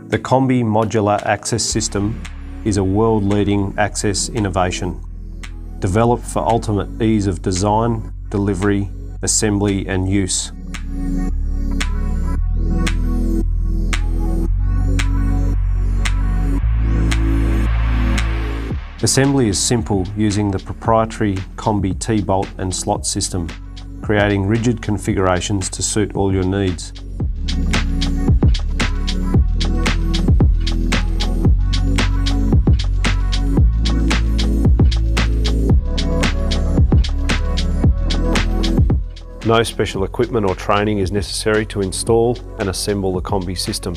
The Combi Modular Access System is a world-leading access innovation, developed for ultimate ease of design, delivery, assembly and use. Assembly is simple using the proprietary Combi T-bolt and slot system, creating rigid configurations to suit all your needs. No special equipment or training is necessary to install and assemble the Combi system,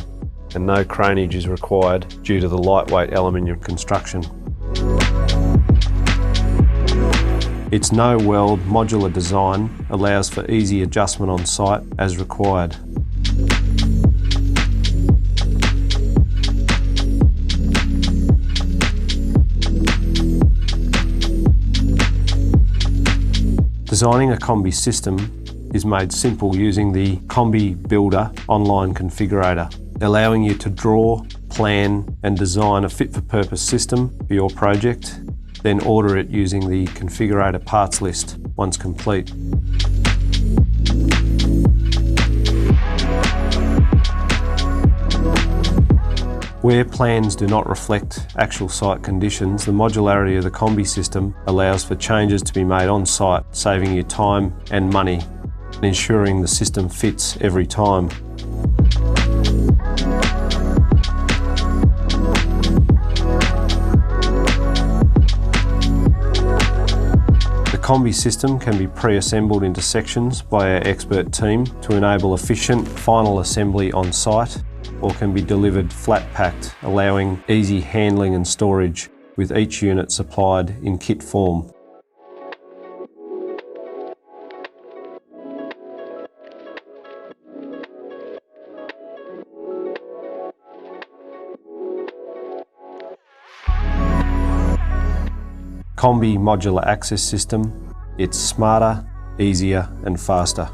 and no cranage is required due to the lightweight aluminium construction. Its no-weld modular design allows for easy adjustment on site as required. Designing a Combi system is made simple using the Combi Builder online configurator, allowing you to draw, plan and design a fit-for-purpose system for your project, then order it using the configurator parts list once complete. Where plans do not reflect actual site conditions, the modularity of the Combi system allows for changes to be made on site, saving you time and money, and ensuring the system fits every time. The Combi system can be pre-assembled into sections by our expert team to enable efficient final assembly on site, or can be delivered flat packed, allowing easy handling and storage, with each unit supplied in kit form. Combi Modular Access System, it's smarter, easier and faster.